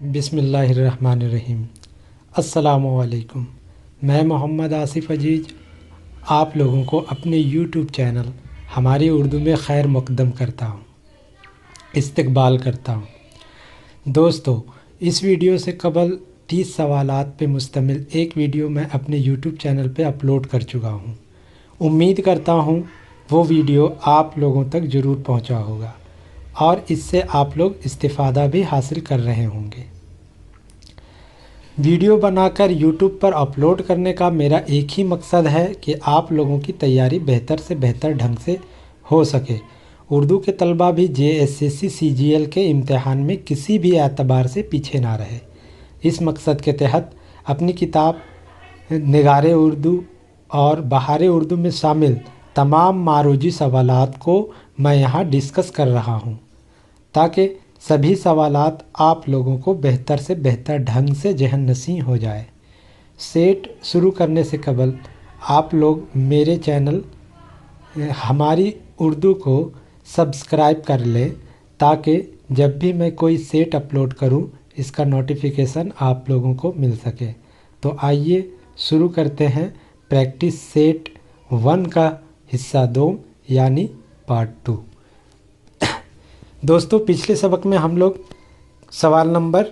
बिस्मिल्लाहिर्रहमानिर्रहीम। अस्सलामुअलैकुम। मैं मोहम्मद आसिफ़ अजीज़ आप लोगों को अपने यूट्यूब चैनल हमारी उर्दू में खैर मुक़द्दम करता हूँ, इस्तक़बाल करता हूँ। दोस्तों, इस वीडियो से कबल 30 सवालात पे मुश्तमिल एक वीडियो मैं अपने यूट्यूब चैनल पे अपलोड कर चुका हूँ। उम्मीद करता हूँ वो वीडियो आप लोगों तक ज़रूर पहुँचा होगा और इससे आप लोग इस्तिफ़ादा भी हासिल कर रहे होंगे। वीडियो बनाकर यूट्यूब पर अपलोड करने का मेरा एक ही मकसद है कि आप लोगों की तैयारी बेहतर से बेहतर ढंग से हो सके। उर्दू के तलबा भी JSSC CGL के इम्तिहान में किसी भी एतबार से पीछे ना रहे। इस मकसद के तहत अपनी किताब निगारे उर्दू और बहारे उर्दू में शामिल तमाम मारूजी सवालात को मैं यहाँ डिस्कस कर रहा हूँ ताकि सभी सवालात आप लोगों को बेहतर से बेहतर ढंग से जहन नशीं हो जाए। सेट शुरू करने से कबल आप लोग मेरे चैनल हमारी उर्दू को सब्सक्राइब कर लें ताकि जब भी मैं कोई सेट अपलोड करूं इसका नोटिफिकेशन आप लोगों को मिल सके। तो आइए शुरू करते हैं प्रैक्टिस सेट 1 का हिस्सा 2 यानी पार्ट 2। दोस्तों, पिछले सबक में हम लोग सवाल नंबर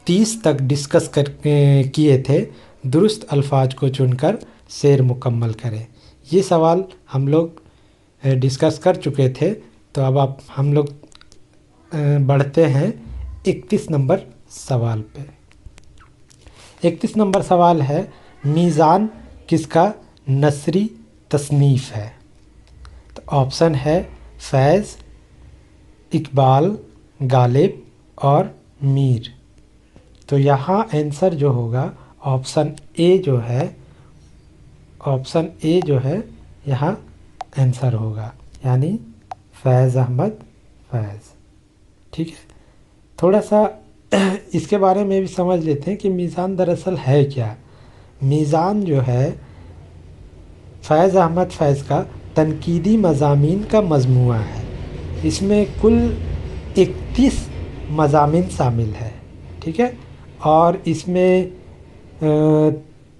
30 तक डिस्कस किए थे। दुरुस्त अल्फाज को चुनकर शेर मुकम्मल करें। ये सवाल हम लोग डिस्कस कर चुके थे। तो अब हम लोग बढ़ते हैं 31 नंबर सवाल पे। 31 नंबर सवाल है, मीज़ान किसका नसरी तसनीफ़ है? तो ऑप्शन है फैज़, इकबाल, गालिब और मीर। तो यहाँ आंसर जो होगा ऑप्शन ए जो है यहाँ आंसर होगा, यानी फैज़ अहमद फैज़। ठीक है, थोड़ा सा इसके बारे में भी समझ लेते हैं कि मीज़ान दरअसल है क्या। मीज़ान जो है फैज़ अहमद फैज़ का तनकीदी मज़ामीन का मजमूआ है। इसमें कुल 31 मज़ामीन शामिल है। ठीक है, और इसमें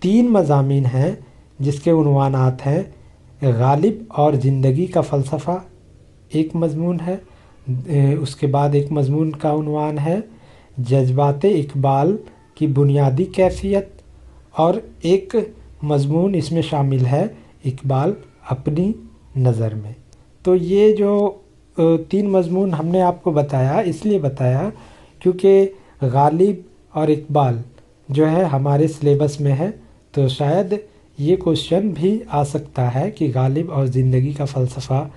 3 मज़ामीन हैं जिसके उन्वानात हैं गालिब और ज़िंदगी का फ़लसफ़ा एक मज़मून है। उसके बाद एक मज़मून का उन्वान है जज्बात इकबाल की बुनियादी कैफ़ियत, और एक मज़मून इसमें शामिल है इकबाल अपनी नज़र में। तो ये जो 3 मज़मून हमने आपको बताया, इसलिए बताया क्योंकि गालिब और इकबाल जो है हमारे सिलेबस में है। तो शायद ये क्वेश्चन भी आ सकता है कि गालिब और ज़िंदगी का फ़लसफ़ा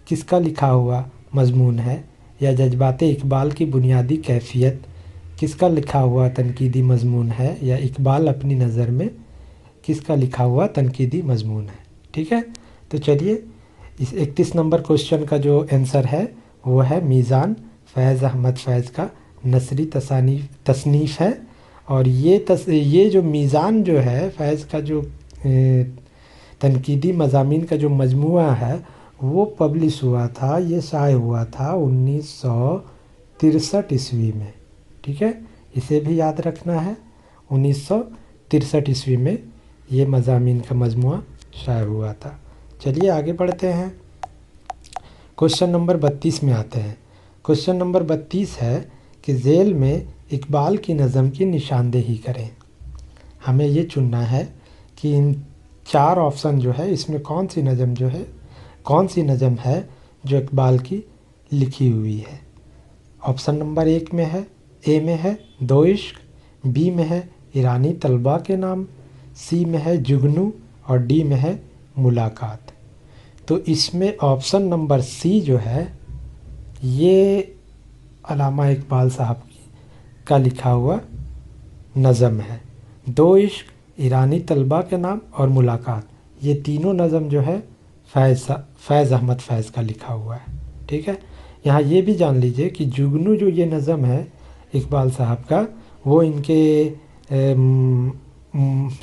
किसका लिखा हुआ मज़मून है, या जज्बात इकबाल की बुनियादी कैफ़ियत किसका लिखा हुआ तनकीदी मज़मून है, या इकबाल अपनी नज़र में किसका लिखा हुआ तनकीदी मज़मून है। ठीक है, तो चलिए इस 31 नंबर क्वेश्चन का जो आंसर है वो है मीज़ान फैज़ अहमद फैज़ का नसरी तसनीफ़ है। और ये जो मीज़ान जो है फैज़ का जो तनकीदी मज़ामीन का जो मजमुआ है वो पब्लिश हुआ था, ये शाये हुआ था 1963 ईस्वी में। ठीक है, इसे भी याद रखना है, 1963 ईस्वी में ये मज़ामीन का मजमुआ शाये हुआ था। चलिए आगे बढ़ते हैं, क्वेश्चन नंबर 32 में आते हैं। क्वेश्चन नंबर 32 है कि झेल में इकबाल की नज़म की निशानदेही करें। हमें ये चुनना है कि इन 4 ऑप्शन जो है इसमें कौन सी नज़म है जो इकबाल की लिखी हुई है। ऑप्शन नंबर 1 में है, ए में है दो इश्क, बी में है ईरानी तलबा के नाम, सी में है जुगनू और डी में है मुलाकात। तो इसमें ऑप्शन नंबर सी जो है ये अल्लामा इकबाल साहब का लिखा हुआ नज़म है। दो इश्क, ईरानी तलबा के नाम और मुलाकात, ये तीनों नज़म जो है फैज़ अहमद फैज़ का लिखा हुआ है। ठीक है, यहाँ ये भी जान लीजिए कि जुगनू जो ये नज़म है इकबाल साहब का, वो इनके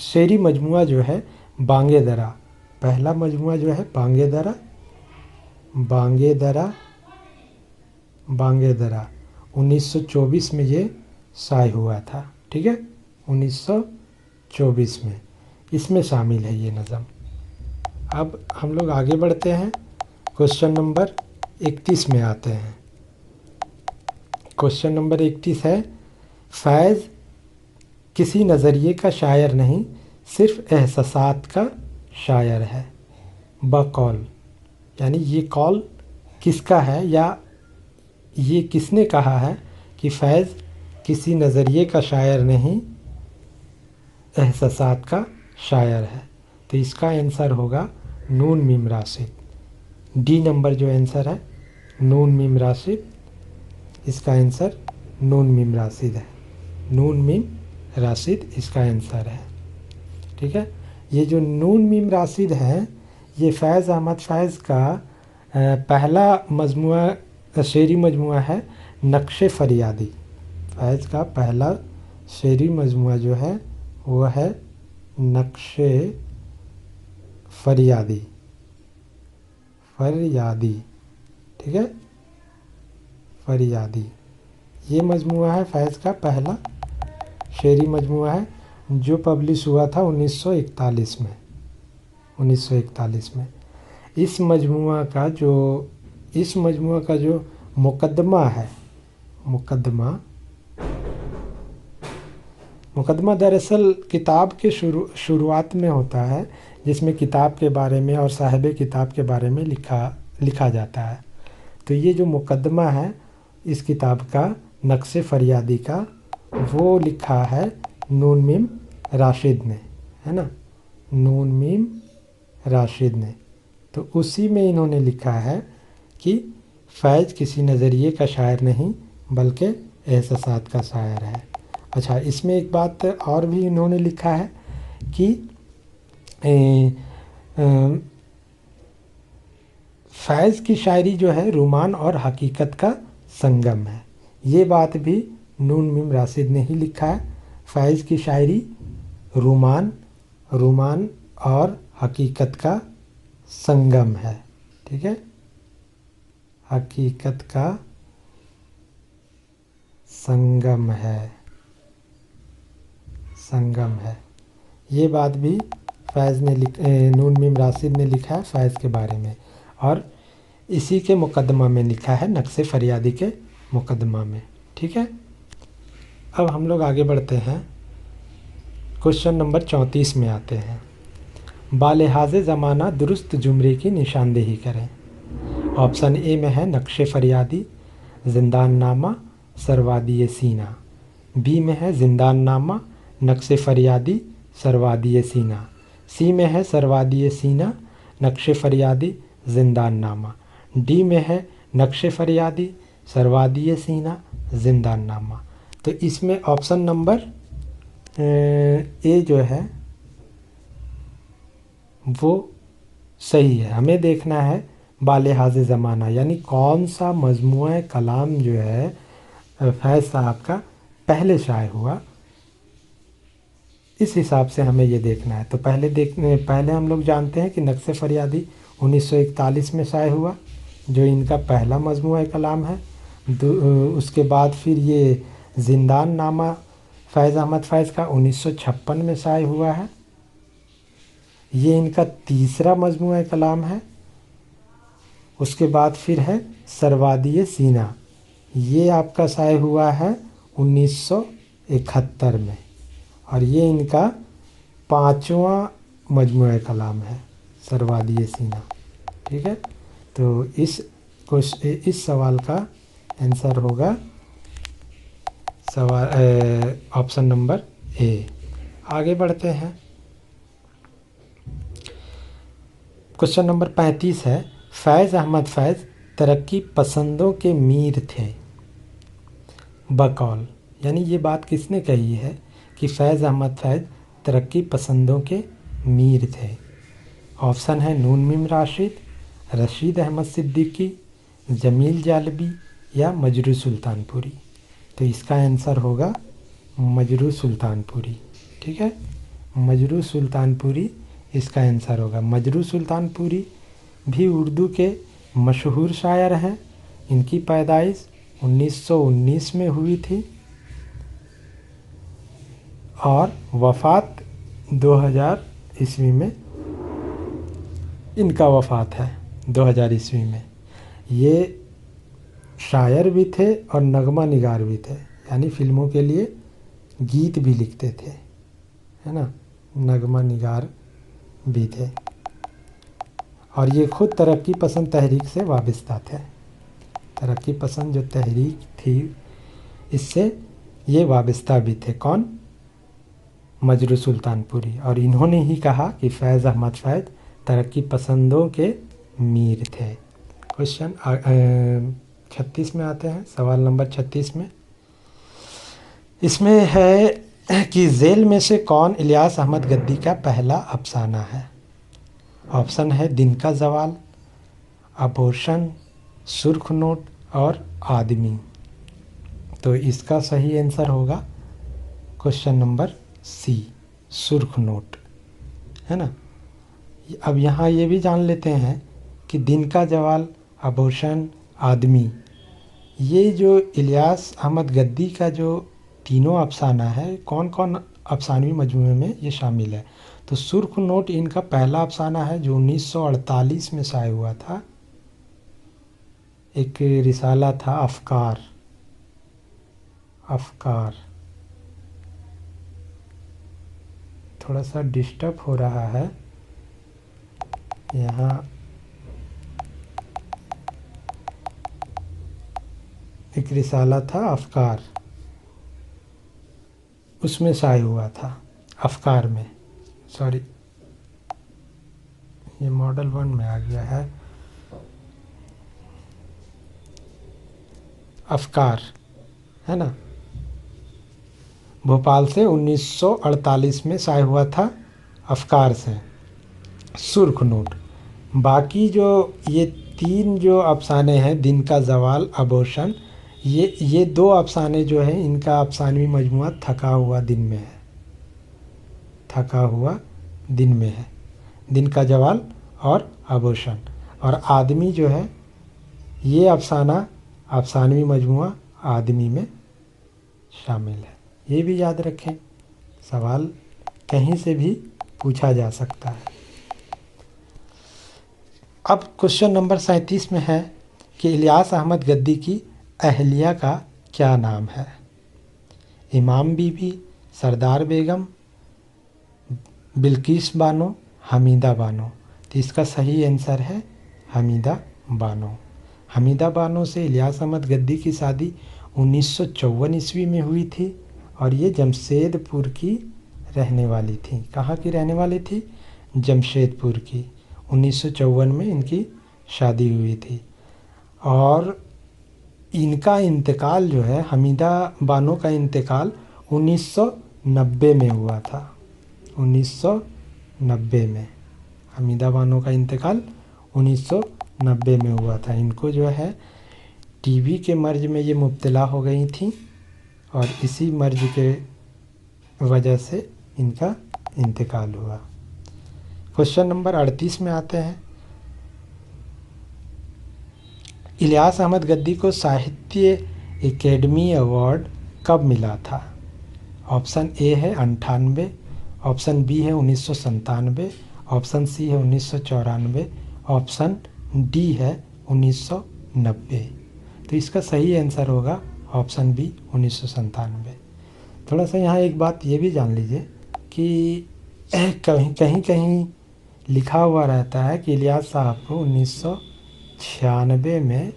शेरी मजमुआ जो है बांगे दरा, पहला मजमुआ जो है बांगे दरा 1924 में ये शाये हुआ था। ठीक है, 1924 में इसमें शामिल है ये नज़म। अब हम लोग आगे बढ़ते हैं, क्वेश्चन नंबर 31 में आते हैं। क्वेश्चन नंबर 31 है, फैज़ किसी नज़रिए का शायर नहीं, सिर्फ एहसासात का शायर है। बकौल, यानी ये कौल किसका है या ये किसने कहा है कि फैज़ किसी नज़रिए का शायर नहीं, एहसासात का शायर है। तो इसका आंसर होगा नून मीम राशिद। डी नंबर जो आंसर है नून मीम राशिद, इसका आंसर नून मीम राशिद है। नून मीम राशिद इसका आंसर है। ठीक है, ये जो नून मीम राशिद है ये फैज़ अहमद फैज़ का पहला मजमुआ शेरी मजमुआ है नक्शे फरियादी। फैज़ का पहला शेरी मजमुआ जो है वो है नक्शे फरियादी। फरियादी, ठीक है, फरियादी ये मजमुआ है फैज़ का पहला शेरी मजमुआ है जो पब्लिश हुआ था 1941 में। 1941 में इस मजमुआ का जो मुकदमा है, मुकदमा दरअसल किताब के शुरुआत में होता है, जिसमें किताब के बारे में और साहिब किताब के बारे में लिखा जाता है। तो ये जो मुकदमा है इस किताब का नक्शे फरियादी का, वो लिखा है नून मीम राशिद ने, है ना, नून मीम राशिद ने। तो उसी में इन्होंने लिखा है कि फैज़ किसी नज़रिए का शायर नहीं बल्कि एहसासात का शायर है। अच्छा, इसमें एक बात और भी इन्होंने लिखा है कि फैज़ की शायरी जो है रोमान और हकीकत का संगम है। ये बात भी नून मीम राशिद ने ही लिखा है। फैज़ की शायरी रोमान और हकीकत का संगम है। ठीक है, हकीकत का संगम है। ये बात भी फैज़ ने नून मीम राशिद ने लिखा है फैज़ के बारे में, और इसी के मुकदमा में लिखा है, नक्शे फरियादी के मुकदमा में। ठीक है, अब हम लोग आगे बढ़ते हैं, क्वेश्चन नंबर 34 में आते हैं। बालिहाज़े ज़माना दुरुस्त जुमरे की निशानदेही करें। ऑप्शन ए में है नक्शे फरियादी, जिंदान नामा, सरवादी सीना। बी में है जिंदान नामा, नक्शे फरियादी, सरवादी सीना। सी में है सरवादी सीना, नक्शे फरियादी, जिंदान नामा। डी में है नक्शे फरियादी, सरवादी सीना, जिंदान नामा। तो इसमें ऑप्शन नंबर ए जो है वो सही है। हमें देखना है बालिहाज़े ज़माना यानी कौन सा मजमुआ कलाम जो है फैज़ साहब का पहले शाये हुआ, इस हिसाब से हमें ये देखना है। तो पहले हम लोग जानते हैं कि नक्शे फरियादी 1941 में शाये हुआ, जो इनका पहला मजमुआ कलाम है। उसके बाद फिर ये जिंदान नामा फैज़ अहमद फैज़ का 1956 में शाये हुआ है, ये इनका तीसरा मजमुआ कलाम है। उसके बाद फिर है सरवादी सीना, ये आपका शाये हुआ है 1971 में, और ये इनका पांचवा मजमुआ कलाम है सरवादी सीना। ठीक है, तो इस सवाल का आंसर होगा ऑप्शन नंबर ए। आगे बढ़ते हैं, क्वेश्चन नंबर 35 है। फैज़ अहमद फैज़ तरक्की पसंदों के मीर थे। बकौल, यानी ये बात किसने कही है कि फैज़ अहमद फैज़ तरक्की पसंदों के मीर थे। ऑप्शन है नून मीम राशिद, रशीद अहमद सिद्दीकी, जमील जालबी या मजरू सुल्तानपुरी। तो इसका आंसर होगा मजरू सुल्तानपुरी। ठीक है, मजरू सुल्तानपुरी इसका आंसर होगा। मजरू सुल्तानपुरी भी उर्दू के मशहूर शायर हैं। इनकी पैदाइश 1919 में हुई थी। और वफ़ात 2000 ईस्वी में इनका वफ़ात है, 2000 ईस्वी में। ये शायर भी थे और नगमा निगार भी थे, यानी फ़िल्मों के लिए गीत भी लिखते थे, है ना, नगमा निगार भी थे। और ये खुद तरक्की पसंद तहरीक से वाबस्ता थे। तरक्की पसंद जो तहरीक थी इससे ये वाबस्ता भी थे। कौन? मजरू सुल्तानपुरी। और इन्होंने ही कहा कि फैज़ अहमद फैज़ तरक्की पसंदों के मीर थे। क्वेश्चन 36 में आते हैं, सवाल नंबर 36 में। इसमें है कि झेल में से कौन इलियास अहमद गद्दी का पहला अफसाना है? ऑप्शन है दिन का ज़वाल, अबोर्शन, सुर्ख नोट और आदमी। तो इसका सही आंसर होगा क्वेश्चन नंबर सी, सुर्ख नोट, है ना। अब यहाँ ये भी जान लेते हैं कि दिन का ज़वाल, अबोर्शन, आदमी, ये जो इलियास अहमद गद्दी का जो तीनों अफसाना है, कौन कौन अफसानवी मजमूए में ये शामिल है? तो सुर्ख नोट इनका पहला अफसाना है जो 1948 में शाये हुआ था। एक रिसाला था अफकार, अफकार। थोड़ा सा डिस्टर्ब हो रहा है यहाँ, एक रिसाला था अफकार, उसमें शाये हुआ था, अफकार में, सॉरी ये मॉडल 1 में आ गया है, अफकार, है ना। भोपाल से 1948 में शाये हुआ था, अफकार से। सुर्ख नोट। बाकी जो ये 3 जो अफसाने हैं, दिन का ज़वाल, अबोर्शन, ये 2 अफसाने जो हैं इनका अफसानवी मजमुआ थका हुआ दिन में है, थका हुआ दिन में है, दिन का ज़वाल और अबोर्शन। और आदमी जो है ये अफसाना अफसानवी मजमुआ आदमी में शामिल है। ये भी याद रखें, सवाल कहीं से भी पूछा जा सकता है। अब क्वेश्चन नंबर 37 में है कि इलियास अहमद गद्दी की अहलिया का क्या नाम है? इमाम बीबी, सरदार बेगम, बिल्किस बानो, हमीदा बानो। तो इसका सही आंसर है हमीदा बानो। हमीदा बानो से इलियास अहमद गद्दी की शादी 1954 ईस्वी में हुई थी और ये जमशेदपुर की रहने वाली थी। कहाँ की रहने वाली थी? जमशेदपुर की। 1954 में इनकी शादी हुई थी और इनका इंतकाल जो है, हमीदा बानो का इंतकाल 1990 में हुआ था। 1990 में हमीदा बानो का इंतकाल 1990 में हुआ था। इनको जो है टीबी के मर्ज में ये मुब्तला हो गई थी और इसी मर्ज के वजह से इनका इंतकाल हुआ। क्वेश्चन नंबर 38 में आते हैं। इलियास अहमद गद्दी को साहित्य एकेडमी अवार्ड कब मिला था? ऑप्शन ए है 98, ऑप्शन बी है 1997, ऑप्शन सी है 1994, ऑप्शन डी है 1990। तो इसका सही आंसर होगा ऑप्शन बी 1997। थोड़ा सा यहाँ एक बात ये भी जान लीजिए कि कहीं कहीं लिखा हुआ रहता है कि इलियास साहब को 1996 में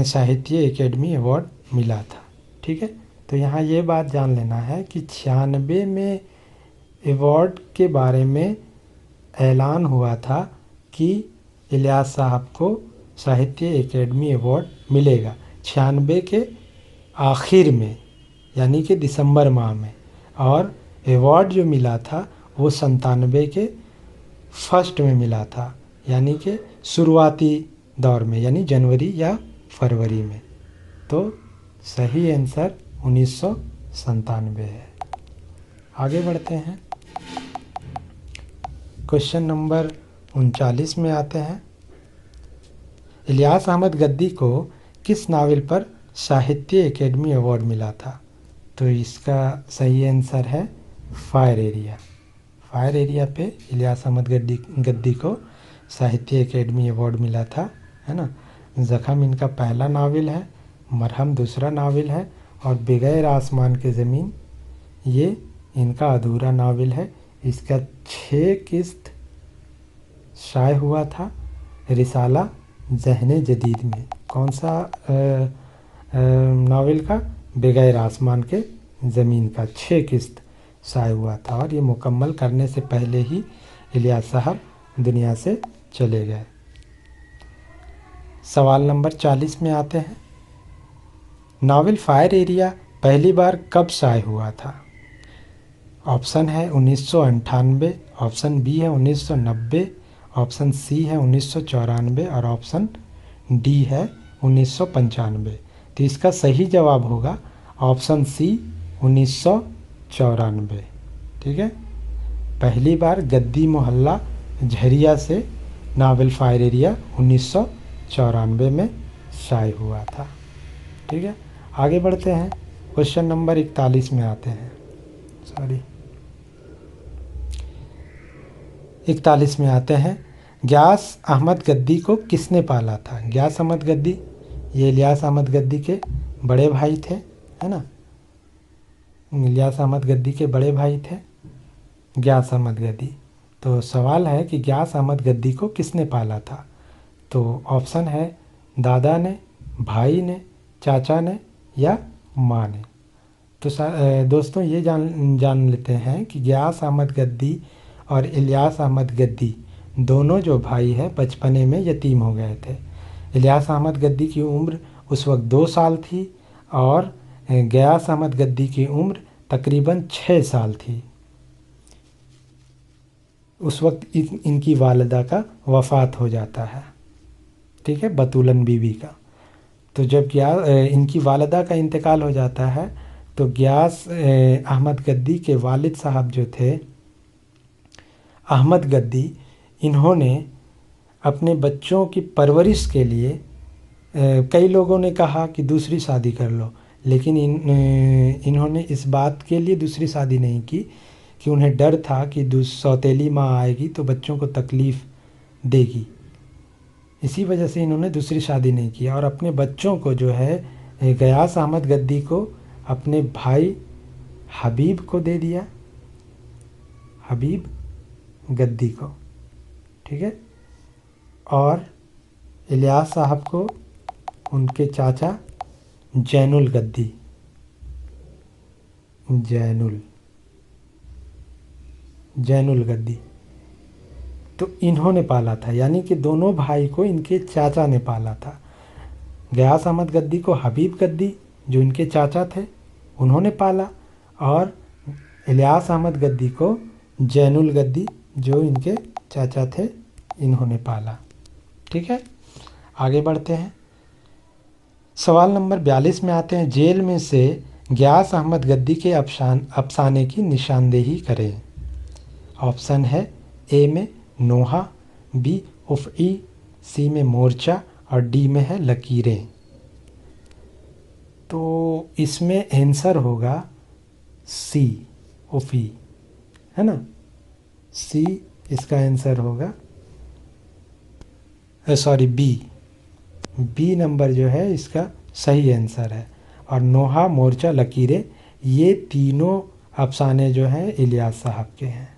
साहित्य एकेडमी अवार्ड मिला था। ठीक है, तो यहाँ ये बात जान लेना है कि 96 में अवार्ड के बारे में ऐलान हुआ था कि इलियास साहब को साहित्य एकेडमी अवार्ड मिलेगा। 96 के आखिर में, यानी कि दिसंबर माह में, और अवार्ड जो मिला था वो 97 के फर्स्ट में मिला था, यानी कि शुरुआती दौर में, यानी जनवरी या फरवरी में। तो सही आंसर 1997 है। आगे बढ़ते हैं, क्वेश्चन नंबर 39 में आते हैं। इलियास अहमद गद्दी को किस नावल पर साहित्य एकेडमी अवार्ड मिला था? तो इसका सही आंसर है फायर एरिया। फायर एरिया पे इलियास अहमद गद्दी को साहित्य अकेडमी अवार्ड मिला था, है ना। ज़ख़म इनका पहला नावल है, मरहम दूसरा नावल है, और बगैर आसमान के ज़मीन ये इनका अधूरा नावल है। इसका 6 किस्त शाये हुआ था रिसाला ज़हन जदीद में। कौन सा नावल का? बगैर आसमान के ज़मीन का 6 किस्त शाये हुआ था, और ये मुकम्मल करने से पहले ही इलियास साहब दुनिया से चले गए। सवाल नंबर 40 में आते हैं। नावल फायर एरिया पहली बार कब शाये हुआ था? ऑप्शन है 1998, ऑप्शन बी है 1990, ऑप्शन सी है 1994 और ऑप्शन डी है 1995। तो इसका सही जवाब होगा ऑप्शन सी 1994। ठीक है, पहली बार गद्दी मोहल्ला झरिया से नावल फायर एरिया 1994 में शाये हुआ था। ठीक है, आगे बढ़ते हैं। क्वेश्चन नंबर 41 में आते हैं। 41 में आते हैं। गियास अहमद गद्दी को किसने पाला था? गियास अहमद गद्दी ये इलियास अहमद गद्दी के बड़े भाई थे, है ना। इलियास अहमद गद्दी के बड़े भाई थे गियास अहमद गद्दी। तो सवाल है कि गियास अहमद गद्दी को किसने पाला था? तो ऑप्शन है दादा ने, भाई ने, चाचा ने या माँ ने। तो दोस्तों ये जान लेते हैं कि गियास अहमद गद्दी और इलियास अहमद गद्दी दोनों जो भाई हैं बचपने में यतीम हो गए थे। इलियास अहमद गद्दी की उम्र उस वक्त 2 साल थी और गियास अहमद गद्दी की उम्र तकरीबन 6 साल थी। उस वक्त इनकी वालिदा का वफ़ात हो जाता है। ठीक है, बतूलन बीवी का। तो जब इनकी वालिदा का इंतकाल हो जाता है तो गियास अहमद गद्दी के वालिद साहब जो थे अहमद गद्दी, इन्होंने अपने बच्चों की परवरिश के लिए कई लोगों ने कहा कि दूसरी शादी कर लो, लेकिन इन्होंने इस बात के लिए दूसरी शादी नहीं की कि उन्हें डर था कि सौतेली माँ आएगी तो बच्चों को तकलीफ़ देगी। इसी वजह से इन्होंने दूसरी शादी नहीं किया और अपने बच्चों को जो है गियास अहमद गद्दी को अपने भाई हबीब को दे दिया, हबीब गद्दी को। ठीक है, और इलियास साहब को उनके चाचा जैनुल गद्दी, जैनुल गद्दी तो इन्होंने पाला था। यानी कि दोनों भाई को इनके चाचा ने पाला था। गियास अहमद गद्दी को हबीब गद्दी जो इनके चाचा थे उन्होंने पाला, और इलियास अहमद गद्दी को जैनुल गद्दी जो इनके चाचा थे इन्होंने पाला। ठीक है, आगे बढ़ते हैं। सवाल नंबर 42 में आते हैं। जेल में से गियास अहमद गद्दी के अफसाने की निशानदेही करें। ऑप्शन है ए में नोहा, बी उफ़ई, सी में मोर्चा और डी में है लकीरें। तो इसमें आंसर होगा सी उफ़ई, है ना। सी इसका आंसर होगा, सॉरी बी नंबर जो है इसका सही आंसर है। और नोहा, मोर्चा, लकीरें ये तीनों अफसाने जो हैं इलियास साहब के हैं,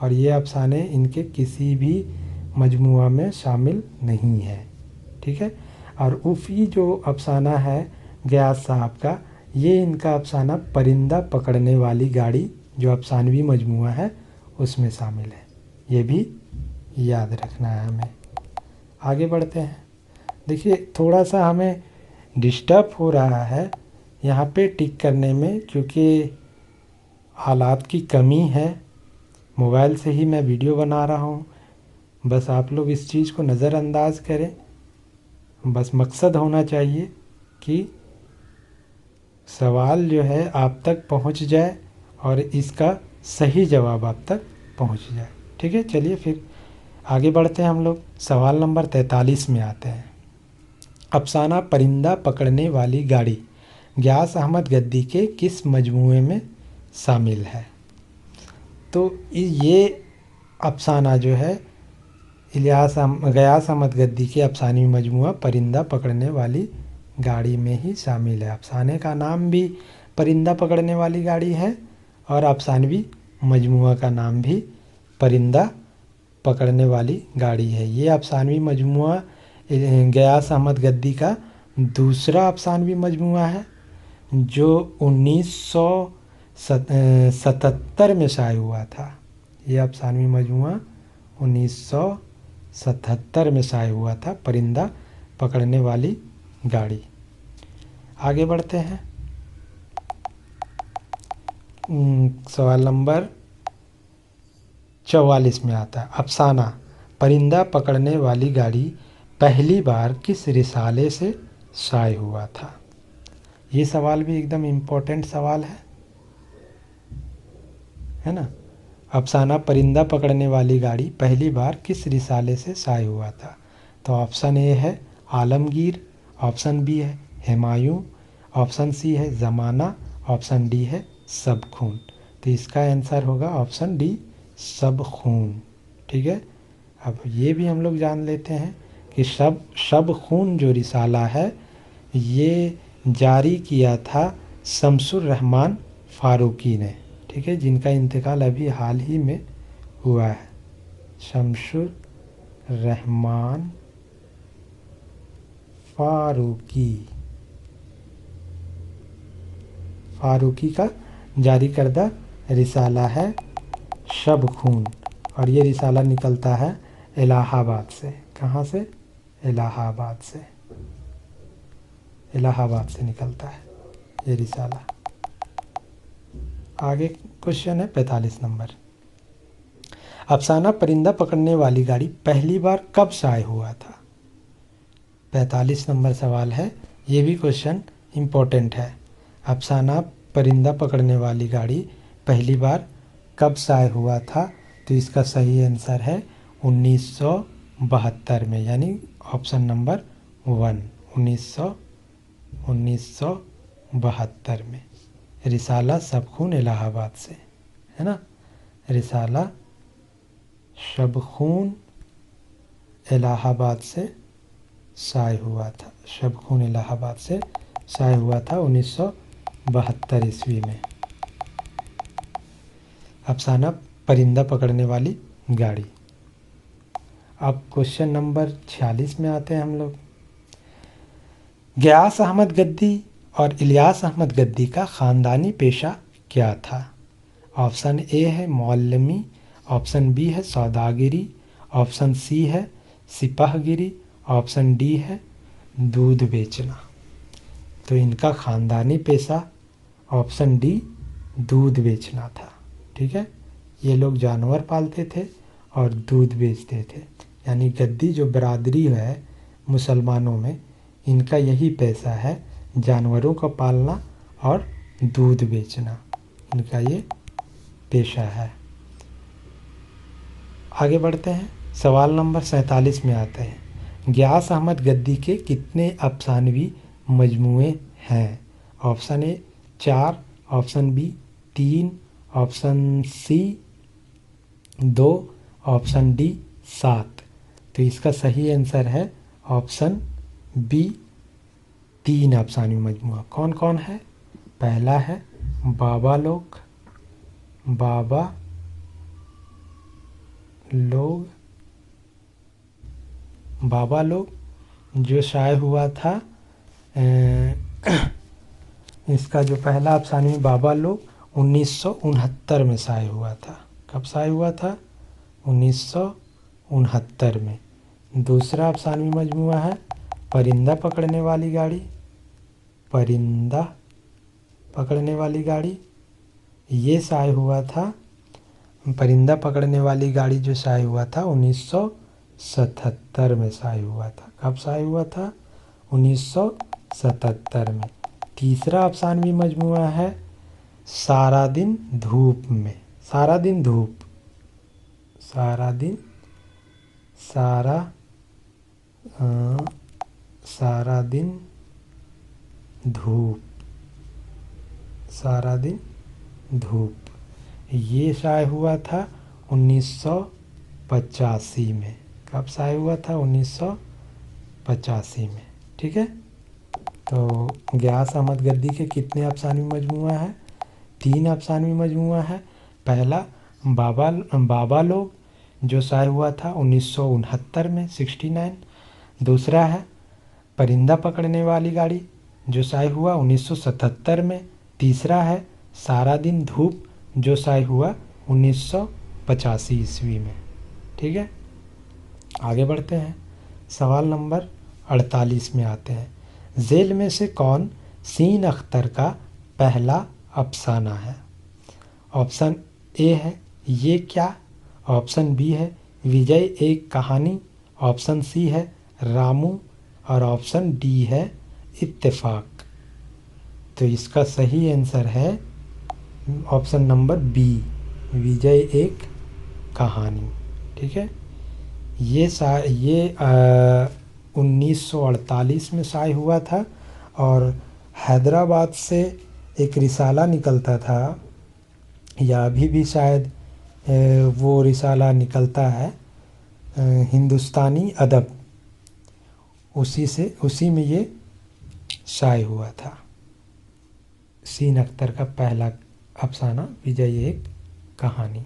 और ये अफसाने इनके किसी भी मजमुआ में शामिल नहीं है। ठीक है, और उफ़ई जो अफसाना है गियास साहब का, ये इनका अफसाना परिंदा पकड़ने वाली गाड़ी जो अफसानवी मजमुआ है उसमें शामिल है। ये भी याद रखना है हमें। आगे बढ़ते हैं। देखिए थोड़ा सा हमें डिस्टर्ब हो रहा है यहाँ पे टिक करने में, क्योंकि हालात की कमी है। मोबाइल से ही मैं वीडियो बना रहा हूँ, बस आप लोग इस चीज़ को नज़रअंदाज करें। बस मकसद होना चाहिए कि सवाल जो है आप तक पहुँच जाए और इसका सही जवाब आप तक पहुँच जाए। ठीक है, चलिए फिर आगे बढ़ते हैं हम लोग। सवाल नंबर 43 में आते हैं। अफसाना परिंदा पकड़ने वाली गाड़ी गियास अहमद गद्दी के किस मजमूए में शामिल है? तो ये अफसाना जो है गयास अहमद गद्दी के अफसानी मजमूआ परिंदा पकड़ने वाली गाड़ी में ही शामिल है। अफसाने का नाम भी परिंदा पकड़ने वाली गाड़ी है और अफसानवी मजमूआ का नाम भी परिंदा पकड़ने वाली गाड़ी है। ये अफसानवी मजमूआ गयास अहमद गद्दी का दूसरा अफसानवी मजमूआ है जो 1977 में शाये हुआ था। ये अफसानवी मजमूआ 1977 में शाये हुआ था, परिंदा पकड़ने वाली गाड़ी। आगे बढ़ते हैं। सवाल नंबर 44 में आता है, अफसाना परिंदा पकड़ने वाली गाड़ी पहली बार किस रिसाले से शाये हुआ था? ये सवाल भी एकदम इम्पोर्टेंट सवाल है ना। अफसाना परिंदा पकड़ने वाली गाड़ी पहली बार किस रिसाले से शाये हुआ था? तो ऑप्शन ए है आलमगीर, ऑप्शन बी है हुमायूं, ऑप्शन सी है ज़माना, ऑप्शन डी है सब खून। तो इसका आंसर होगा ऑप्शन डी सब खून। ठीक है, अब ये भी हम लोग जान लेते हैं कि सब खून जो रिसाला है ये जारी किया था शमसुर रहमान फ़ारूकी ने। ठीक है, जिनका इंतकाल अभी हाल ही में हुआ है। शमसुर रहमान फ़ारूकी का जारी करदा रिसाला है शब खून, और ये रिसाला निकलता है इलाहाबाद से। कहाँ से? इलाहाबाद से निकलता है ये रिसाला। आगे क्वेश्चन है 45 नंबर, अफसाना परिंदा पकड़ने वाली गाड़ी पहली बार कब शाये हुआ था? 45 नंबर सवाल है, ये भी क्वेश्चन इम्पोर्टेंट है। अफसाना परिंदा पकड़ने वाली गाड़ी पहली बार कब शाये हुआ था? तो इसका सही आंसर है 1972 में, यानी ऑप्शन नंबर 1 1972 में। रिसाला सब खून इलाहाबाद से, है ना। रिसाला सब खून इलाहाबाद से शाये हुआ था। सब खून इलाहाबाद से शाये हुआ था 1972 ईस्वी में। अफसाना परिंदा पकड़ने वाली गाड़ी। अब क्वेश्चन नंबर 46 में आते हैं हम लोग। गियास अहमद गद्दी और इलियास अहमद गद्दी का ख़ानदानी पेशा क्या था? ऑप्शन ए है मौलमी, ऑप्शन बी है सौदागिरी, ऑप्शन सी है सिपाहगिरी, ऑप्शन डी है दूध बेचना। तो इनका ख़ानदानी पेशा ऑप्शन डी दूध बेचना था। ठीक है, ये लोग जानवर पालते थे और दूध बेचते थे, यानी गद्दी जो बरादरी है मुसलमानों में, इनका यही पेशा है, जानवरों को पालना और दूध बेचना, इनका ये पेशा है। आगे बढ़ते हैं। सवाल नंबर 47 में आते हैं, गियास अहमद गद्दी के कितने अफसानवी मजमूए हैं? Option A 4, option B 3, option C 2, option D 7। तो इसका सही आंसर है ऑप्शन बी 3 अफसानवी मजमूआ। कौन कौन है? पहला है बाबा लोग जो शाये हुआ था इसका जो पहला अफसानवी बाबा लोग 1969 में शाये हुआ था। कब शाये हुआ था? 1969 में। दूसरा अफसानवी मजमूआ है परिंदा पकड़ने वाली गाड़ी, ये शाये हुआ था। परिंदा पकड़ने वाली गाड़ी जो शाये हुआ था 1977 में शाये हुआ था। कब शाये हुआ था? 1977 में। तीसरा अफसानवी मजमूआ है सारा दिन धूप में। सारा दिन धूप सारा दिन धूप, ये शाये हुआ था 1985 में। कब शाये हुआ था? 1985 में। ठीक है। तो गियास अहमद गद्दी के कितने अफसानवी मजमुआ है? 3 अफसानवी मजमुआ है। पहला बाबा लोग, जो शाये हुआ था 1969 में, 69। दूसरा है परिंदा पकड़ने वाली गाड़ी, जो शाये हुआ 1977 में। तीसरा है सारा दिन धूप, जो शाये हुआ 1985 ईस्वी में। ठीक है। आगे बढ़ते हैं, सवाल नंबर 48 में आते हैं। झेल में से कौन सीन अख्तर का पहला अफसाना है? ऑप्शन ए है ये क्या, ऑप्शन बी है विजय एक कहानी, ऑप्शन सी है रामू, और ऑप्शन डी है इत्तेफाक। तो इसका सही आंसर है ऑप्शन नंबर बी, विजय एक कहानी। ठीक है। ये 1948 में शाये हुआ था, और हैदराबाद से एक रिसाला निकलता था, या अभी भी शायद वो रिसाला निकलता है, हिंदुस्तानी अदब, उसी में ये शाये हुआ था। सीन अख्तर का पहला अफसाना विजय एक कहानी।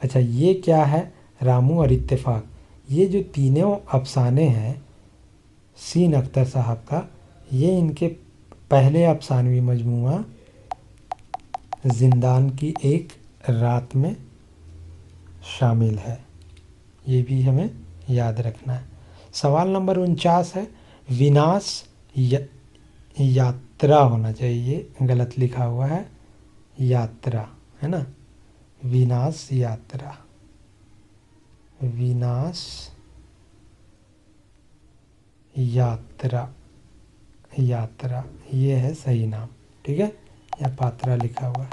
अच्छा, ये क्या है? रामू और इत्तेफाक। ये जो तीनों अफसाने हैं सीन अख्तर साहब का, ये इनके पहले अफसानवी मजमुआ जिंदान की एक रात में शामिल है। ये भी हमें याद रखना है। सवाल नंबर 49 है, विनाश यात्रा होना चाहिए, गलत लिखा हुआ है, यात्रा है ना, विनाश यात्रा, विनाश यात्रा, यात्रा ये है सही नाम। ठीक है, या पात्रा लिखा हुआ है।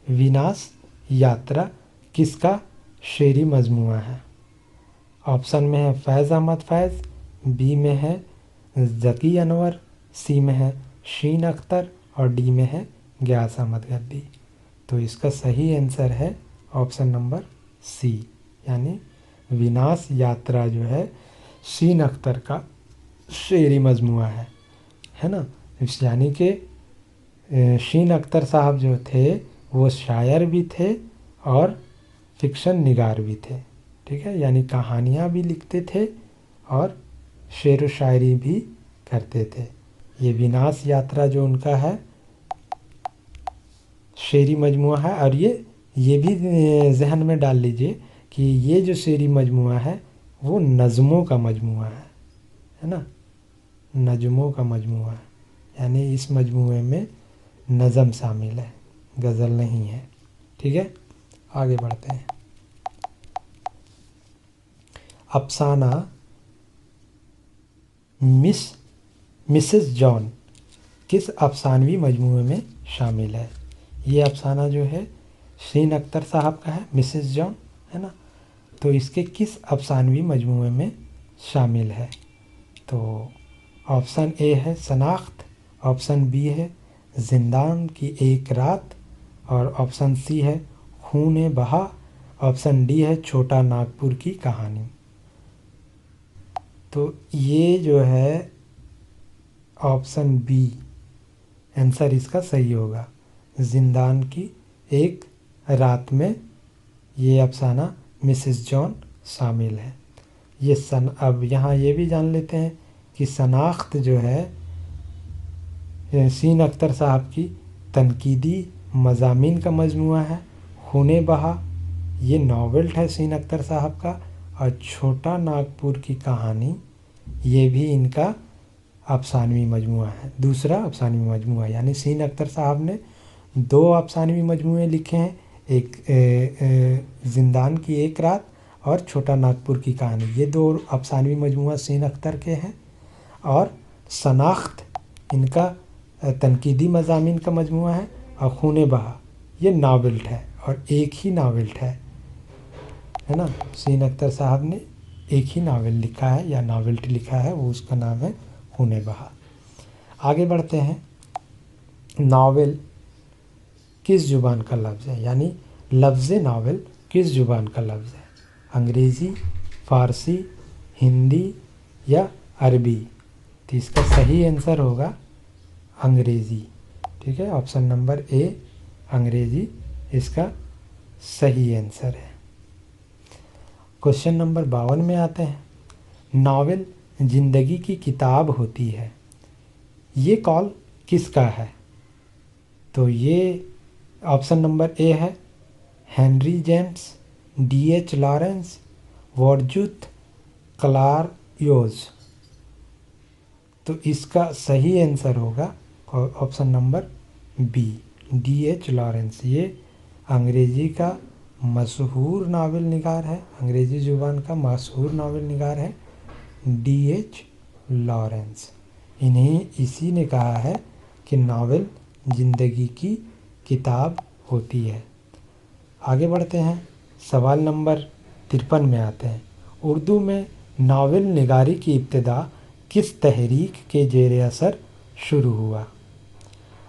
विनाश यात्रा किसका शेरी मजमुआ है? ऑप्शन में है फैज़ अहमद फैज़, बी में है ज़की अनवर, सी में है शीन अख्तर, और डी में है गियास अहमद गद्दी। तो इसका सही आंसर है ऑप्शन नंबर सी, यानी विनाश यात्रा जो है शीन अख्तर का शेरी मजमुआ है ना। यानी कि शीन अख्तर साहब जो थे वो शायर भी थे और फिक्शन निगार भी थे। ठीक है, यानी कहानियाँ भी लिखते थे और शेर व शायरी भी करते थे। ये विनाश यात्रा जो उनका है शेरी मजमुआ है, और ये भी जहन में डाल लीजिए कि ये जो शेरी मजमुआ है वो नज़मों का मजमुआ है ना, नज़मों का मजमुआ है, यानी इस मजमुए में नज़म शामिल है, गज़ल नहीं है। ठीक है, आगे बढ़ते हैं। अफसाना मिसेस जॉन किस अफसानवी मजमूए में शामिल है? ये अफसाना जो है शीन अख्तर साहब का है, मिसेस जॉन है ना। तो इसके किस अफसानवी मजमूए में शामिल है? तो ऑप्शन ए है शनाख्त, ऑप्शन बी है जिंदान की एक रात, और ऑप्शन सी है खून बहा, ऑप्शन डी है छोटा नागपुर की कहानी। तो ये जो है ऑप्शन बी आंसर इसका सही होगा, जिंदान की एक रात में ये अफसाना मिसेस जॉन शामिल है। अब यहाँ ये भी जान लेते हैं कि शनाख्त जो है शीन अख्तर साहब की तनकीदी मज़ामीन का मजमुआ है, खूने बहा ये नॉवेल है शीन अख्तर साहब का, और छोटा नागपुर की कहानी ये भी इनका अफसानवी मजमुआ है, दूसरा अफसानवी मजमुआ। यानी शीन अख्तर साहब ने 2 अफसानवी मजमुए लिखे हैं, एक जिंदान की एक रात और छोटा नागपुर की कहानी। ये 2 अफसानवी मजमुआ शीन अख्तर के हैं, और शनाख्त इनका तनकीदी मज़ामीन का मजमुआ है, और खूने बहा ये नावल है, और एक ही नावल है ना। शीन अख्तर साहब ने एक ही नावल लिखा है या नावल्टी लिखा है, वो उसका नाम है खूने बहा। आगे बढ़ते हैं, नावल किस ज़ुबान का लफ्ज़ है, यानी लफ्ज़ नावल किस ज़ुबान का लफ्ज़ है, अंग्रेज़ी, फ़ारसी, हिंदी या अरबी। तो इसका सही आंसर होगा अंग्रेज़ी। ठीक है, ऑप्शन नंबर ए अंग्रेज़ी इसका सही आंसर है। क्वेश्चन नंबर 52 में आते हैं। नावल ज़िंदगी की किताब होती है, ये कॉल किसका है? तो ये ऑप्शन नंबर ए है हेनरी जेम्स, D.H. लॉरेंस, वर्जुथ क्लारयोज। तो इसका सही आंसर होगा option number B, D.H. Lawrence. ये अंग्रेजी का मशहूर नावल निगार है, अंग्रेजी ज़ुबान का मशहूर नावल निगार है D.H. लॉरेंस। इसी ने कहा है कि नावल ज़िंदगी की किताब होती है। आगे बढ़ते हैं, सवाल नंबर 53 में आते हैं। उर्दू में नावल निगारी की इब्तिदा किस तहरीक के ज़ेर असर शुरू हुआ?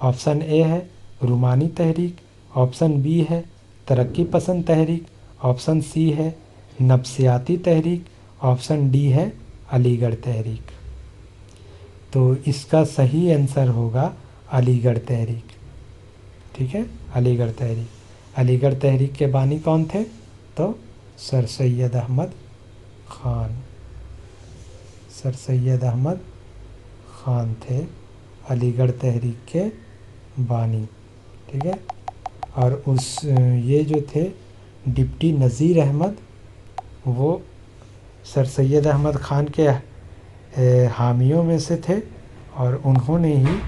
ऑप्शन ए है रूमानी तहरीक, ऑप्शन बी है तरक्की पसंद तहरीक, ऑप्शन सी है नफ्सियाती तहरीक, ऑप्शन डी है अलीगढ़ तहरीक। तो इसका सही आंसर होगा अलीगढ़ तहरीक। ठीक है, अलीगढ़ तहरीक। अलीगढ़ तहरीक के बानी कौन थे? तो सर सैयद अहमद ख़ान। सर सैयद अहमद ख़ान थे अलीगढ़ तहरीक के बानी। ठीक है, और ये जो थे डिप्टी नज़ीर अहमद, वो सर सैयद अहमद ख़ान के हामियों में से थे और उन्होंने ही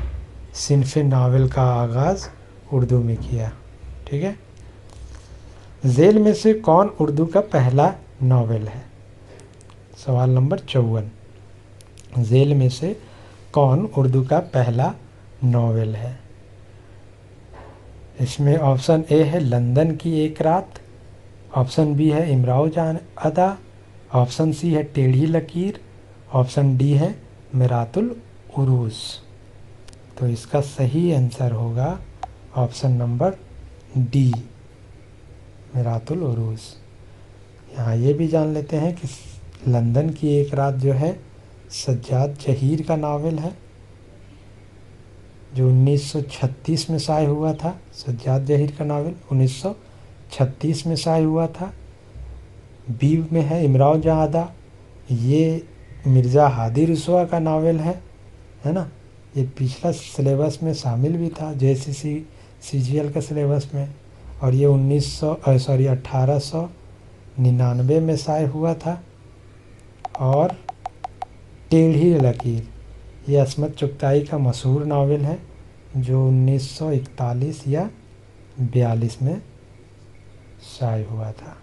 सिन्फ़ नावल का आगाज़ उर्दू में किया। ठीक है, ज़ेल में से कौन उर्दू का पहला नावल है? सवाल नंबर 54। ज़ेल में से कौन उर्दू का पहला नावल है? इसमें ऑप्शन ए है लंदन की एक रात, ऑप्शन बी है इमराव जान अदा, ऑप्शन सी है टेढ़ी लकीर, ऑप्शन डी है मिरातुल उरूस। तो इसका सही आंसर होगा ऑप्शन नंबर डी, मिरातुल उरूस। यहाँ ये भी जान लेते हैं कि लंदन की एक रात जो है सज्जाद जहीर का नावल है, जो 1936 में शाये हुआ था। सज्जाद जहीर का नावल 1936 में शाये हुआ था। बी में है इमराव जहाँ अदा, ये मिर्ज़ा हादी रुस्वा का नावल है ना। ये पिछला सिलेबस में शामिल भी था, JCC CGL का सिलेबस में, और ये 1899 में शाये हुआ था। और टेढ़ी लकीर ये अस्मत चुगताई का मशहूर नावल है, जो 1941 या 42 में शाये हुआ था।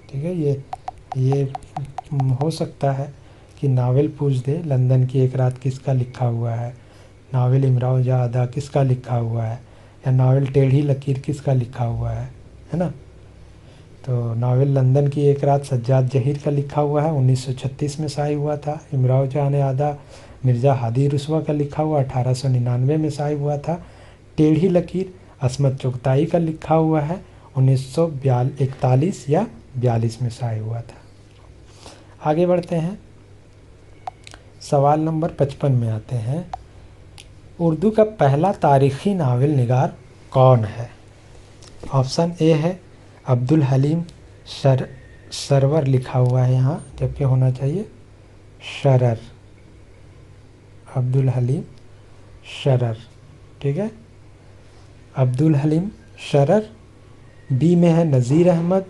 ठीक है, ये हो सकता है कि नावल पूछ दे लंदन की एक रात किसका लिखा हुआ है, नावल इमराव जहाँ अदा किसका लिखा हुआ है, या नावल टेढ़ी लकीर किसका लिखा हुआ है ना। तो नावल लंदन की एक रात सज्जाद जहीर का लिखा हुआ है, 1936 में शाये हुआ था। इमराव जहाँ अदा मिर्ज़ा हादी रुस्वा का लिखा हुआ 1899 में शाये हुआ था। टेढ़ी लकीर अस्मत चुगताई का लिखा हुआ है, 1941 या 42 में शाये हुआ था। आगे बढ़ते हैं, सवाल नंबर 55 में आते हैं। उर्दू का पहला तारीख़ी नावल निगार कौन है? ऑप्शन ए है अब्दुल हलीम सरवर, लिखा हुआ है यहाँ जबकि होना चाहिए शरर, अब्दुल हलीम शरर। ठीक है, अब्दुल हलीम शरर। बी में है नज़ीर अहमद,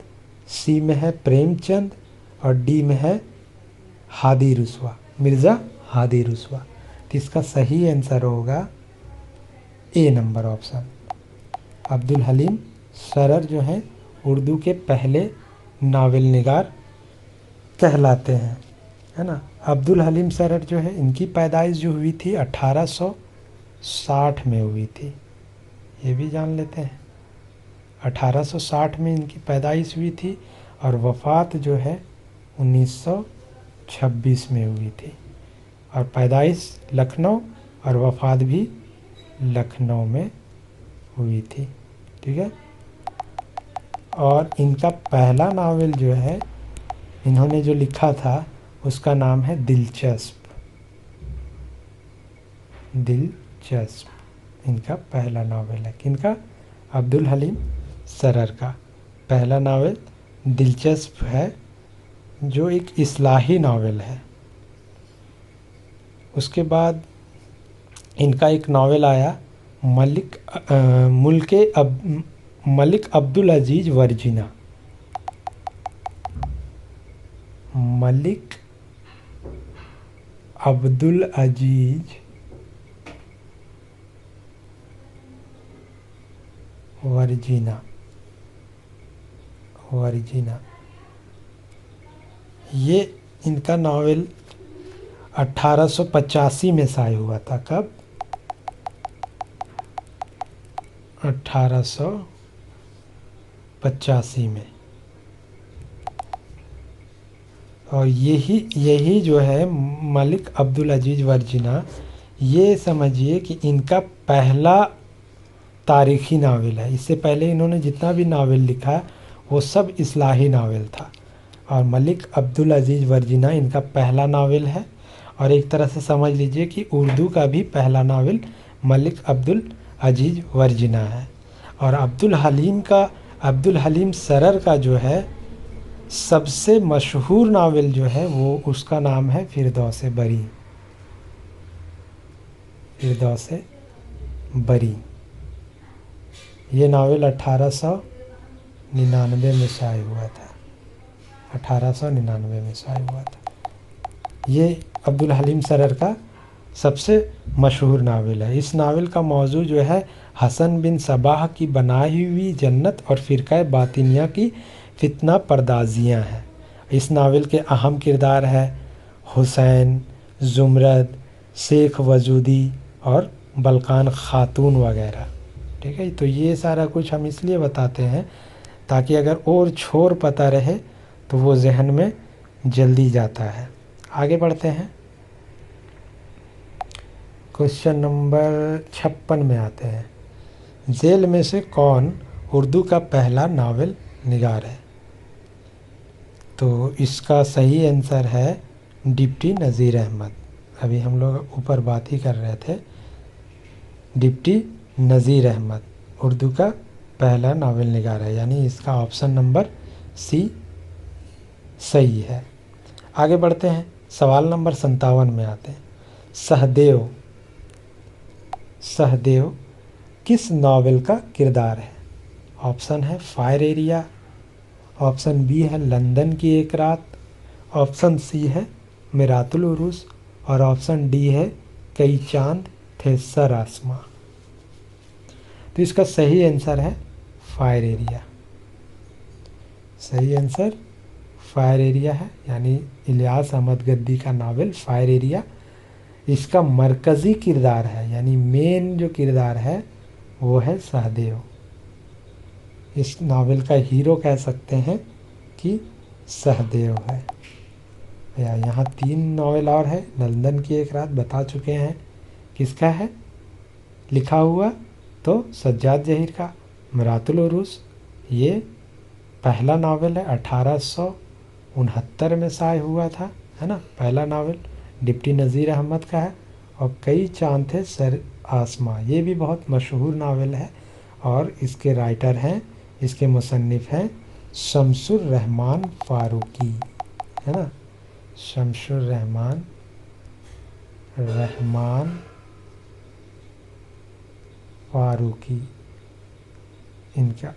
सी में है प्रेमचंद, और डी में है हादी रुस्वा, मिर्ज़ा हादी रुस्वा। तो इसका सही आंसर होगा ए नंबर ऑप्शन। अब्दुल हलीम शरर जो हैं उर्दू के पहले नावल निगार कहलाते हैं, है ना। अब्दुल हलीम शरर जो है, इनकी पैदाइश जो हुई थी 1860 में हुई थी, ये भी जान लेते हैं। 1860 में इनकी पैदाइश हुई थी और वफ़ात जो है 1926 में हुई थी। और पैदाइश लखनऊ और वफ़ात भी लखनऊ में हुई थी। ठीक है। और इनका पहला नावल जो है इन्होंने जो लिखा था उसका नाम है दिलचस्प। दिलचस्प इनका पहला नावल है। किनका? अब्दुल हलीम सरर का पहला नावल दिलचस्प है, जो एक इस्लाही नावल है। उसके बाद इनका एक नावल आया मलिक अब्दुल अजीज वर्जिना। मलिक अब्दुल अजीज वर्जिना ये इनका नावल 1885 में शाये हुआ था। कब? 1885 में। और यही जो है मलिक अब्दुल अजीज वर्जिना, ये समझिए कि इनका पहला तारीखी नावल है। इससे पहले इन्होंने जितना भी नावल लिखा वो सब इस्लाही नावल था। और मलिक अब्दुल अजीज वर्जिना इनका पहला नावल है। और एक तरह से समझ लीजिए कि उर्दू का भी पहला नावल मलिक अब्दुल अजीज वर्जिना है। और अब्दुल हलीम सरर का जो है सबसे मशहूर नावल जो है वो उसका नाम है फिरदौस बरी। ये नावल 1899 में शाये हुआ था। 1899 में शाये हुआ था। ये अब्दुल हलीम सरर का सबसे मशहूर नावल है। इस नावल का मौजू जो है हसन बिन सबाह की बनाई हुई जन्नत और फ़िरक़ा बातिनिया की फितना पर्दाजियाँ हैं। इस नावल के अहम किरदार है हुसैन, जुमरद, शेख वजूदी और बलकान खातून वगैरह। ठीक है। तो ये सारा कुछ हम इसलिए बताते हैं ताकि अगर और छोर पता रहे तो वो जहन में जल्दी जाता है। आगे बढ़ते हैं। क्वेश्चन नंबर 56 में आते हैं। जेल में से कौन उर्दू का पहला नावल निगार है? तो इसका सही आंसर है डिप्टी नज़ीर अहमद। अभी हम लोग ऊपर बात ही कर रहे थे। डिप्टी नज़ीर अहमद उर्दू का पहला नावल निगार है, यानी इसका ऑप्शन नंबर सी सही है। आगे बढ़ते हैं। सवाल नंबर 57 में आते हैं। सहदेव किस नावल का किरदार है? ऑप्शन है फायर एरिया, ऑप्शन बी है लंदन की एक रात, ऑप्शन सी है मिरातुल उरूस और ऑप्शन डी है कई चांद थे सर आसमां। तो इसका सही आंसर है फायर एरिया। सही आंसर फायर एरिया है, यानी इलियास अहमद गद्दी का नावल फायर एरिया इसका मरकज़ी किरदार है, यानी मेन जो किरदार है वो है सहदेव। इस नावल का हीरो कह सकते हैं कि सहदेव है। या यहाँ 3 नावल और है। लंदन की एक रात बता चुके हैं किसका है लिखा हुआ, तो सज्जाद जहीर का। मिरातुल उरूस ये पहला नावल है, 1869 में शाये हुआ था, है ना, पहला नावल डिप्टी नज़ीर अहमद का है। और कई चांद थे सर आसमां ये भी बहुत मशहूर नावल है और इसके राइटर हैं, इसके मुसन्निफ़ हैं शमसुर रहमान फ़ारूकी, है ना, शमसुर रहमान फ़ारूकी। इनका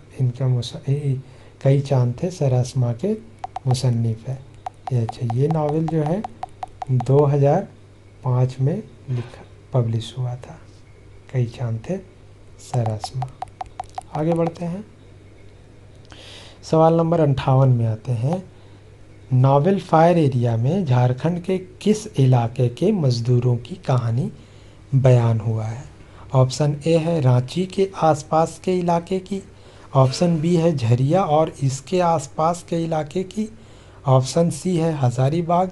कई चांद थे सर आसमां के मुसन्निफ़ है ये। अच्छा, ये नावल जो है 2005 में पब्लिश हुआ था। कई चांद थे सर आसमां। आगे बढ़ते हैं। सवाल नंबर 58 में आते हैं। नावल फायर एरिया में झारखंड के किस इलाके के मज़दूरों की कहानी बयान हुआ है? ऑप्शन ए है रांची के आसपास के इलाके की, ऑप्शन बी है झरिया और इसके आसपास के इलाके की, ऑप्शन सी है हज़ारीबाग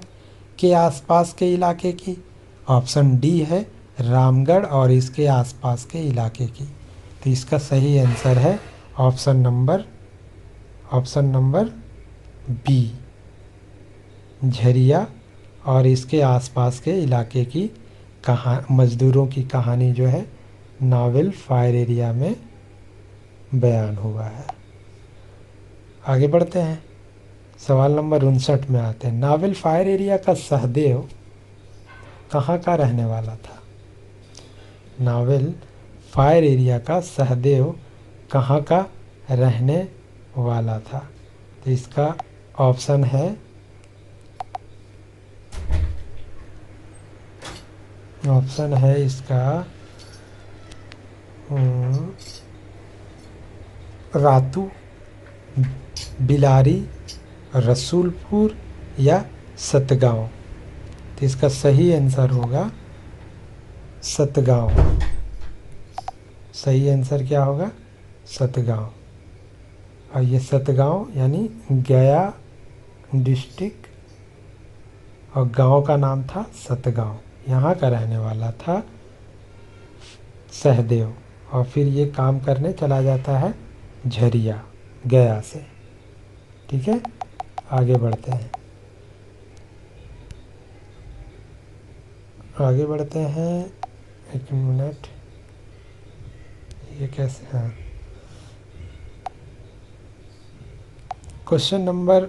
के आसपास के इलाके की, ऑप्शन डी है रामगढ़ और इसके आसपास के इलाके की। तो इसका सही आंसर है ऑप्शन नंबर बी, झरिया और इसके आसपास के इलाके की मज़दूरों की कहानी जो है नावल फायर एरिया में बयान हुआ है। आगे बढ़ते हैं, सवाल नंबर 59 में आते हैं। नावल फायर एरिया का सहदेव कहाँ का रहने वाला था? नावल फायर एरिया का सहदेव कहाँ का रहने वाला था? तो इसका ऑप्शन है इसका रातू, बिलारी, रसूलपुर या सतगांव। तो इसका सही आंसर होगा सतगांव। सही आंसर क्या होगा? सतगांव। और ये सतगांव यानी गया डिस्ट्रिक्ट और गांव का नाम था सतगांव, यहाँ का रहने वाला था सहदेव। और फिर ये काम करने चला जाता है झरिया, गया से। ठीक है, आगे बढ़ते हैं। एक मिनट, ये कैसे? हाँ, क्वेश्चन नंबर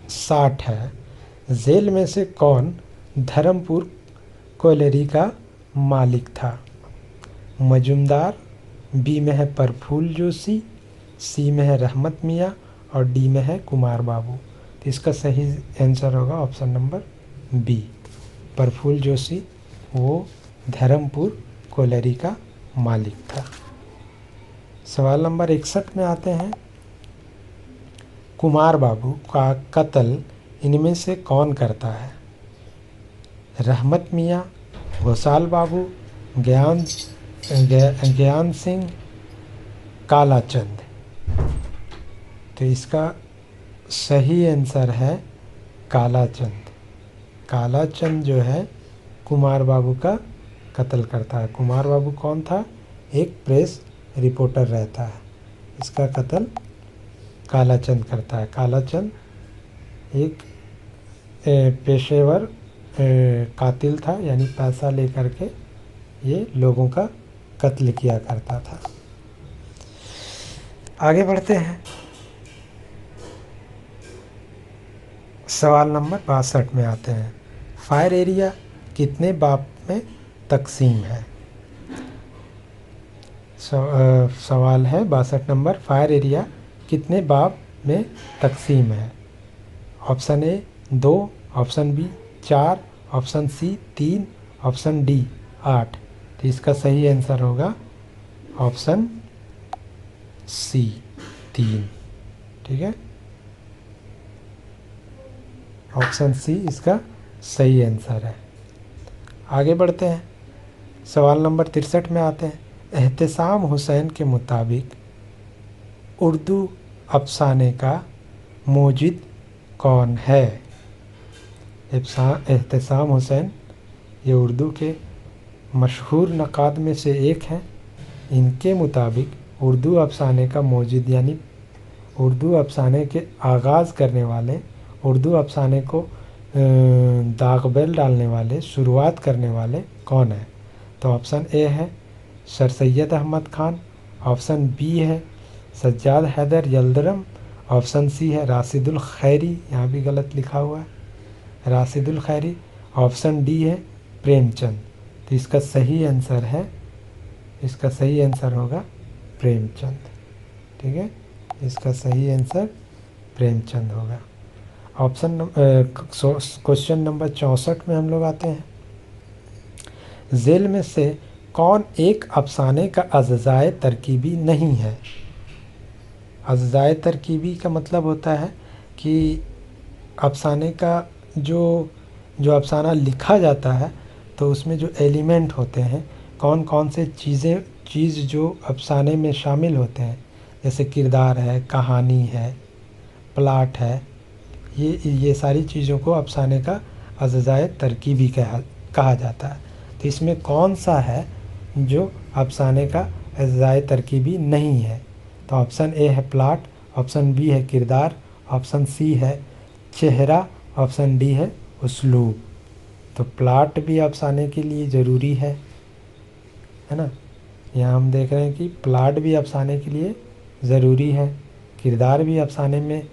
60 है। जेल में से कौन धर्मपुर कोयलरी का मालिक था? मजुमदार, बी में है प्रफुल्ल जोशी, सी में है रहमत मियाँ और डी में है कुमार बाबू। तो इसका सही आंसर होगा option number B, Prafulla Joshi वो धर्मपुर कोयलरी का मालिक था। सवाल नंबर 61 में आते हैं। कुमार बाबू का कत्ल इनमें से कौन करता है? रहमत मियाँ, घोसाल बाबू, ज्ञान सिंह, कालाचंद। तो इसका सही आंसर है कालाचंद। कालाचंद जो है कुमार बाबू का कत्ल करता है। कुमार बाबू कौन था? एक प्रेस रिपोर्टर रहता है। इसका कत्ल कालाचंद करता है। कालाचंद एक पेशेवर कातिल था, यानी पैसा लेकर के ये लोगों का कत्ल किया करता था। आगे बढ़ते हैं, सवाल नंबर 62 में आते हैं। फायर एरिया कितने बाब में तकसीम है? सवाल है 62 नंबर, फायर एरिया कितने बाब में तकसीम है? Option A 2, option B 4, option C 3, option D 8। तो इसका सही आंसर होगा ऑप्शन सी 3। ठीक है, ऑप्शन सी इसका सही आंसर है। आगे बढ़ते हैं, सवाल नंबर 63 में आते हैं। एहतेसाम हुसैन के मुताबिक उर्दू अफसाने का मोजिद कौन है? एहतेसाम हुसैन ये उर्दू के मशहूर नक़ाद में से एक हैं। इनके मुताबिक उर्दू अफसाने का मोजिद यानी उर्दू अफसाने के आगाज़ करने वाले, उर्दू अफसाने को दागबेल डालने वाले, शुरुआत करने वाले कौन है? तो ऑप्शन ए है sir Syed Ahmad Khan, option B है सज्जाद हैदर यल्दरम, ऑप्शन सी है राशिदुल खैरी, यहाँ भी गलत लिखा हुआ है राशिदुल खैरी, ऑप्शन डी है प्रेमचंद। तो इसका सही आंसर होगा प्रेमचंद। ठीक है, इसका सही आंसर प्रेमचंद होगा। क्वेश्चन नंबर 64 में हम लोग आते हैं। जेल में से कौन एक अफसाने का अज़्ज़ाए तरकीबी नहीं है? अज़्ज़ाए तरकीबी का मतलब होता है कि अफसाने का जो अफसाना लिखा जाता है तो उसमें जो एलिमेंट होते हैं, कौन कौन से चीज़ जो अफसाने में शामिल होते हैं, जैसे किरदार है, कहानी है, प्लाट है, ये सारी चीज़ों को अफसाने का अज़्ज़ाए तरकीबी कहा जाता है। तो इसमें कौन सा है जो अफसाने का अज़ाए तरकीबी नहीं है? तो ऑप्शन ए है प्लाट, ऑप्शन बी है किरदार, ऑप्शन सी है चेहरा, ऑप्शन डी है उसलूब। तो प्लाट भी अफसाने के लिए ज़रूरी है ना। यहाँ हम देख रहे हैं कि प्लाट भी अफसाने के लिए ज़रूरी है, किरदार भी अफसाने में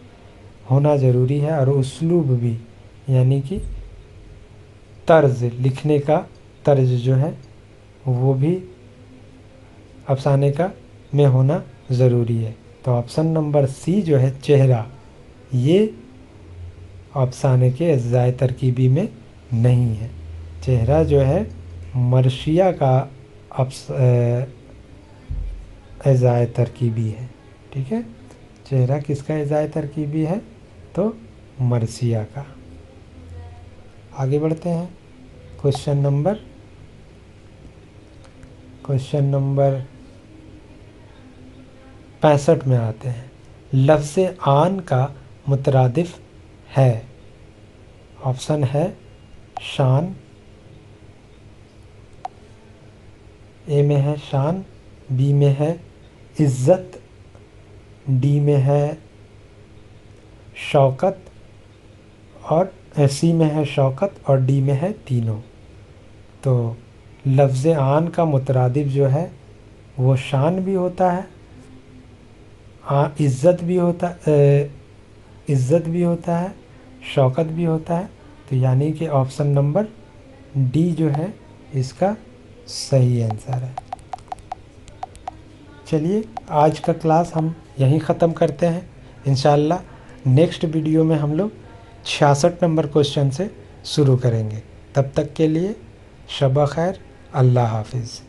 होना ज़रूरी है, और उसलूब भी यानी कि तर्ज, लिखने का तर्ज जो है वो भी अफसाने का में होना ज़रूरी है। तो ऑप्शन नंबर सी जो है चेहरा, ये अफसाने के अज़ाए तरकीबी में नहीं है। चेहरा जो है मर्शिया का अज़ाए तरकीबी है। ठीक है, चेहरा किसका अज़ाए तरकीबी है? तो मर्सिया का। आगे बढ़ते हैं, क्वेश्चन नंबर 65 में आते हैं। लफ्ज़ आन का मुतरादिफ है। ऑप्शन है शान, ए में है शान, बी में है इज़्ज़त, डी में है शौकत, और सी में है शौकत, और डी में है तीनों। तो लफ्ज़ आन का मुतरादिफ जो है वो शान भी होता है, इज़्ज़त भी होता है, शौकत भी होता है। तो यानी कि ऑप्शन नंबर डी जो है इसका सही आंसर है। चलिए आज का क्लास हम यहीं ख़त्म करते हैं। इंशाअल्लाह नेक्स्ट वीडियो में हम लोग 66 नंबर क्वेश्चन से शुरू करेंगे। तब तक के लिए शब खैर, अल्लाह हाफिज़।